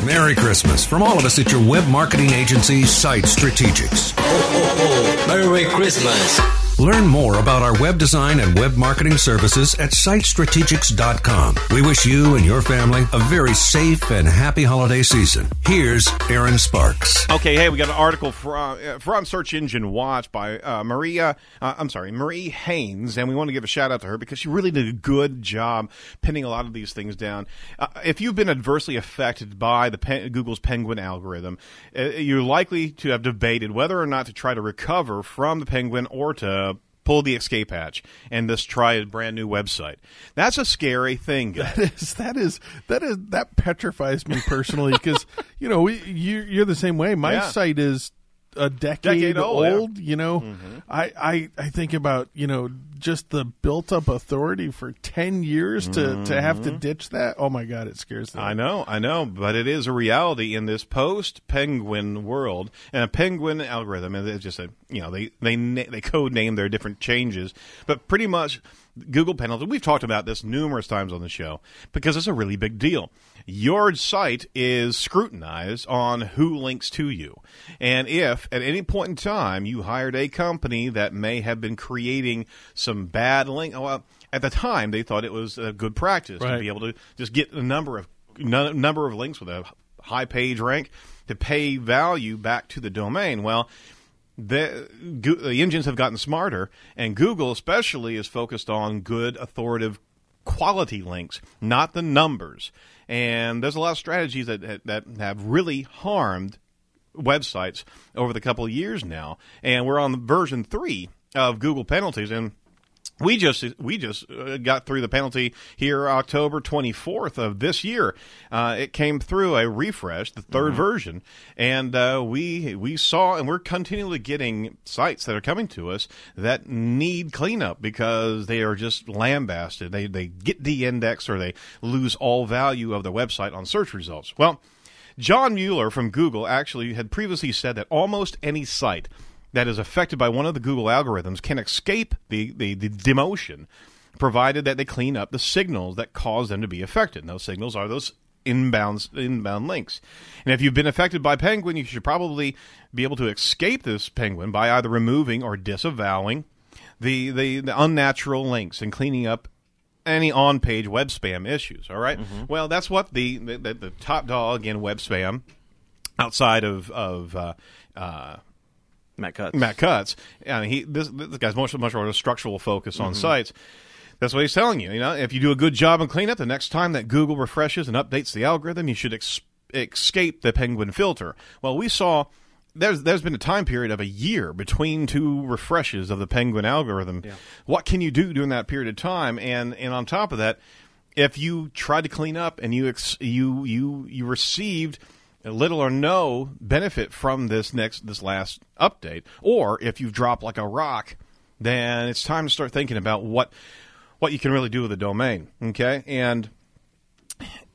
Merry Christmas from all of us at your web marketing agency, Site Strategics. Merry Christmas. Learn more about our web design and web marketing services at sitestrategics.com. We wish you and your family a very safe and happy holiday season. Here's Aaron Sparks. Okay, hey, we got an article from Search Engine Watch by Marie Haynes, and we want to give a shout out to her because she really did a good job pinning a lot of these things down. If you've been adversely affected by Google's Penguin algorithm, you're likely to have debated whether or not to try to recover from the Penguin or to pull the escape hatch and just try a brand new website. That's a scary thing, guys. That petrifies me personally because you're the same way. My site is a decade old. I think about just the built up authority for 10 years to have to ditch that. Oh my God, it scares me. I know, but it is a reality in this post Penguin world, and a Penguin algorithm. And it's just they code name their different changes, but pretty much Google penalty. We've talked about this numerous times on the show because it's a really big deal. Your site is scrutinized on who links to you. And if at any point in time you hired a company that may have been creating some bad link, well, at the time they thought it was a good practice to be able to just get a number of links with a high page rank to pay value back to the domain. Well, the engines have gotten smarter, and Google especially is focused on good, authoritative, quality links, not the numbers. And there's a lot of strategies that have really harmed websites over the couple of years now. And we're on version 3 of Google penalties, and we just got through the penalty here October 24th of this year. It came through a refresh, the third version, and we saw, and we're continually getting sites that are coming to us that need cleanup because they are just lambasted. They get de-indexed or they lose all value of their website on search results. Well, John Mueller from Google actually had previously said that almost any site that is affected by one of the Google algorithms can escape the demotion, provided that they clean up the signals that cause them to be affected. And those signals are those inbound links. And if you've been affected by Penguin, you should probably be able to escape this Penguin by either removing or disavowing the unnatural links and cleaning up any on-page web spam issues. All right? Well, that's what the top dog in web spam outside of Matt Cutts. This guy's much more a structural focus on sites. That's what he's telling you. If you do a good job in cleanup, the next time that Google refreshes and updates the algorithm, you should escape the Penguin filter. Well, we saw there's been a time period of a year between two refreshes of the Penguin algorithm. Yeah. What can you do during that period of time? And on top of that, if you tried to clean up and you received little or no benefit from this last update, or if you've dropped like a rock, then it's time to start thinking about what you can really do with the domain. Okay, and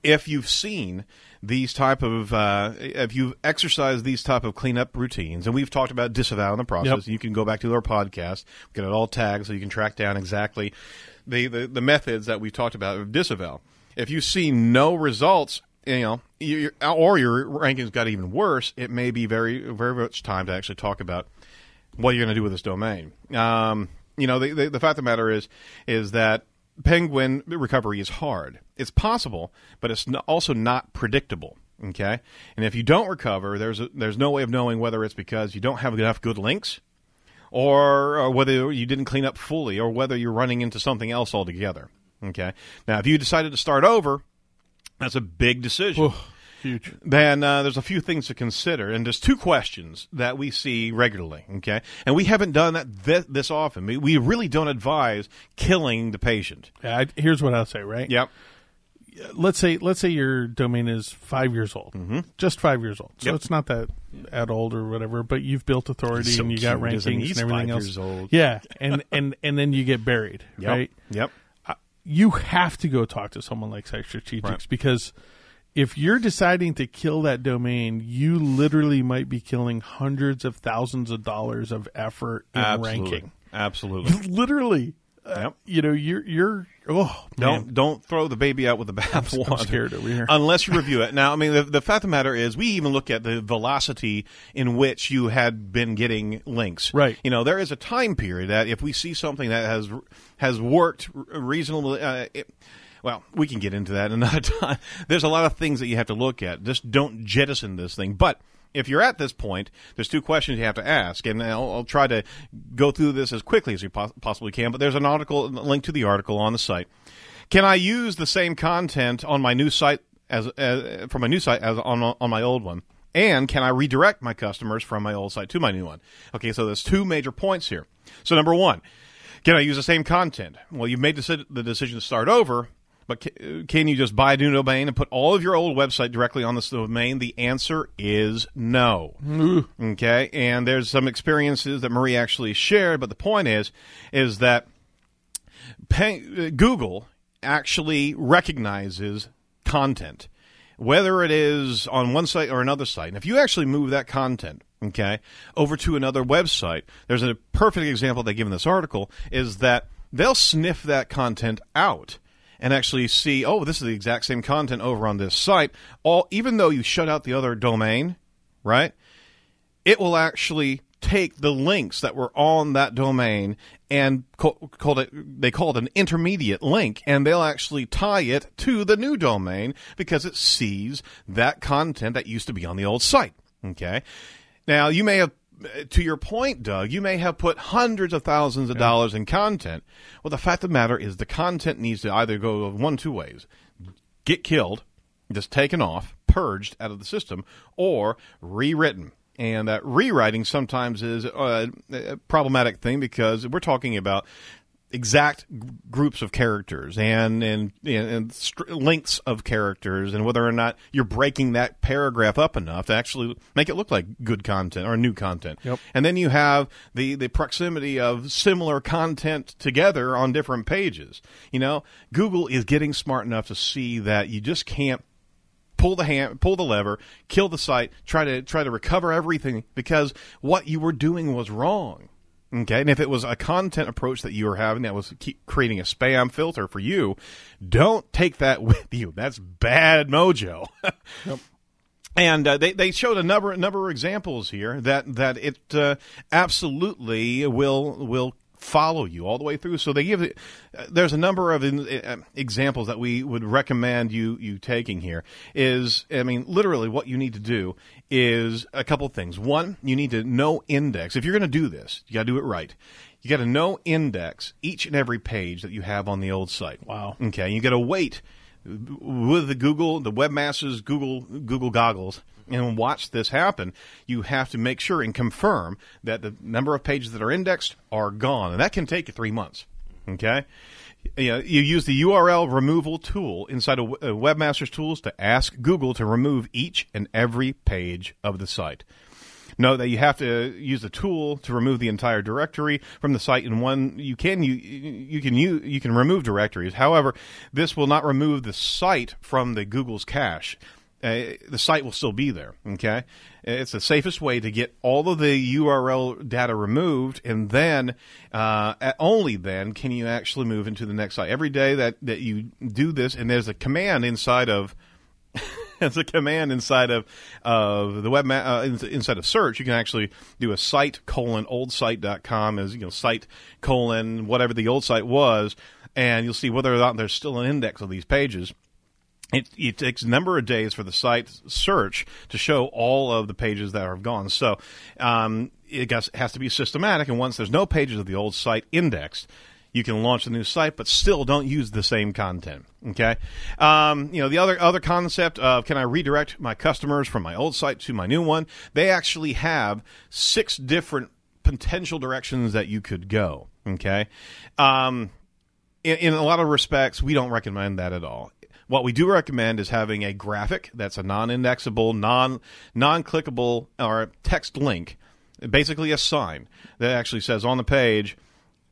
if you've seen these type of if you've exercised these type of cleanup routines, and we've talked about disavow in the process, you can go back to our podcast, get it all tagged so you can track down exactly the methods that we've talked about of disavow. If you see no results, or your rankings got even worse, it may be very, very much time to actually talk about what you're going to do with this domain. The fact of the matter is that Penguin recovery is hard. It's possible, but it's also not predictable. Okay, and if you don't recover, there's no way of knowing whether it's because you don't have enough good links, or whether you didn't clean up fully, or whether you're running into something else altogether. Okay, now if you decided to start over, that's a big decision. Ooh, huge. Then there's a few things to consider, and there's two questions that we see regularly, okay? And we haven't done that this often. We really don't advise killing the patient. Here's what I'll say, right? Yep. Let's say your domain is 5 years old, just 5 years old. So it's not that old or whatever, but you've built authority and you got rankings and everything else. 5 years old. Yeah, and then you get buried, right? Yep. You have to go talk to someone like Site Strategics because if you're deciding to kill that domain, you literally might be killing hundreds of thousands of dollars of effort in ranking. Absolutely. Literally. you're don't throw the baby out with the bathwater. I'm scared over here. Unless you review it. Now, I mean, the fact of the matter is, we even look at the velocity in which you had been getting links. Right. There is a time period that if we see something that has worked reasonably. Well, we can get into that another time. There's a lot of things that you have to look at. Just don't jettison this thing. But if you're at this point, there's two questions you have to ask, and I'll try to go through this as quickly as we possibly can, but there's a link to the article on the site. Can I use the same content on my new site from my new site as on my old one? And can I redirect my customers from my old site to my new one? Okay, so there's two major points here. So number one, can I use the same content? Well, you've made the decision to start over, but can you just buy a new domain and put all of your old website directly on this domain? The answer is no. Okay, and there's some experiences that Marie actually shared, but the point is that Google actually recognizes content, whether it is on one site or another site. And if you actually move that content, over to another website, there's a perfect example they give in this article, is that they'll sniff that content out and actually see, this is the exact same content over on this site. Even though you shut out the other domain, right? It will actually take the links that were on that domain and they call it an intermediate link, and they'll actually tie it to the new domain because it sees that content that used to be on the old site. Okay. Now, you may have, to your point, Doug, you may have put hundreds of thousands of dollars in content. Well, the fact of the matter is the content needs to either go one, two ways. Get killed, just taken off, purged out of the system, or rewritten. And that rewriting sometimes is a problematic thing because we're talking about exact groups of characters and lengths of characters, and whether or not you're breaking that paragraph up enough to actually make it look like good content or new content. Yep. And then you have the proximity of similar content together on different pages. Google is getting smart enough to see that you just can't pull the lever, kill the site, try to recover everything because what you were doing was wrong. Okay, and if it was a content approach that you were having that was creating a spam filter for you, don't take that with you. That's bad mojo. Yep. And they showed a number of examples here that it absolutely will follow you all the way through. So they give it. There's a number of examples that we would recommend you taking here. Literally what you need to do is a couple things. One, you need to know index. If you're going to do this, you got to do it right. You got to know index each and every page that you have on the old site. Wow. Okay. You got to wait with the webmasters Google goggles and watch this happen. You have to make sure and confirm that the number of pages that are indexed are gone, and that can take you 3 months. Okay. You use the URL removal tool inside of Webmasters Tools to ask Google to remove each and every page of the site. Note that you have to use the tool to remove the entire directory from the site. In one, you can remove directories. However, this will not remove the site from the Google's cache. The site will still be there. Okay, it's the safest way to get all of the URL data removed, and then only then can you actually move into the next site. Every day that you do this, and there's a command inside of the web inside of search. You can actually do a site:oldsite.com as site: whatever the old site was, and you'll see whether or not there's still an index of these pages. It takes a number of days for the site search to show all of the pages that are gone. So it has to be systematic, and once there's no pages of the old site indexed, you can launch a new site, but still don't use the same content. Okay, the other concept of can I redirect my customers from my old site to my new one? They actually have 6 different potential directions that you could go. Okay, in a lot of respects, we don't recommend that at all. What we do recommend is having a graphic that's a non-indexable, non-clickable, or text link, basically a sign that actually says on the page,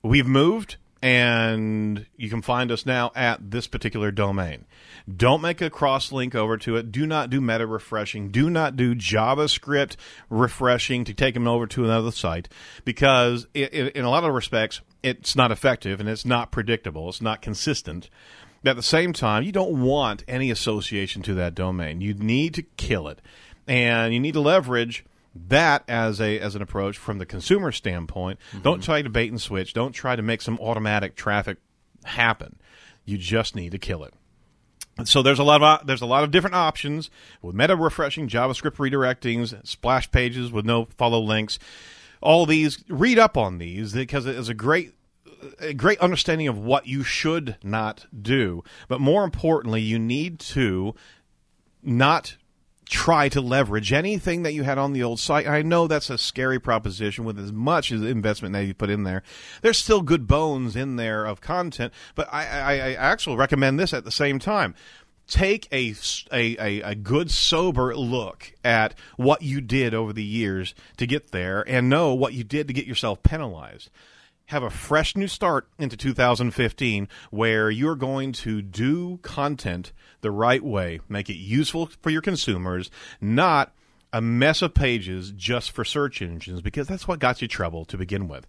we've moved, and you can find us now at this particular domain. Don't make a cross-link over to it. Do not do meta refreshing. Do not do JavaScript refreshing to take them over to another site, because in a lot of respects, it's not effective and it's not predictable. It's not consistent. At the same time, you don't want any association to that domain. You need to kill it, and you need to leverage that as an approach from the consumer standpoint. Mm-hmm. Don't try to bait and switch. Don't try to make some automatic traffic happen. You just need to kill it. And so there's a lot of different options with meta refreshing, JavaScript redirectings, splash pages with no follow links. All these, read up on these, because it is a great understanding of what you should not do. But more importantly, you need to not try to leverage anything that you had on the old site. I know that's a scary proposition with as much as investment that you put in there. There's still good bones in there of content, but I actually recommend this at the same time. Take a good, sober look at what you did over the years to get there, and know what you did to get yourself penalized. Have a fresh new start into 2015 where you're going to do content the right way, make it useful for your consumers, not a mess of pages just for search engines, because that's what got you trouble to begin with.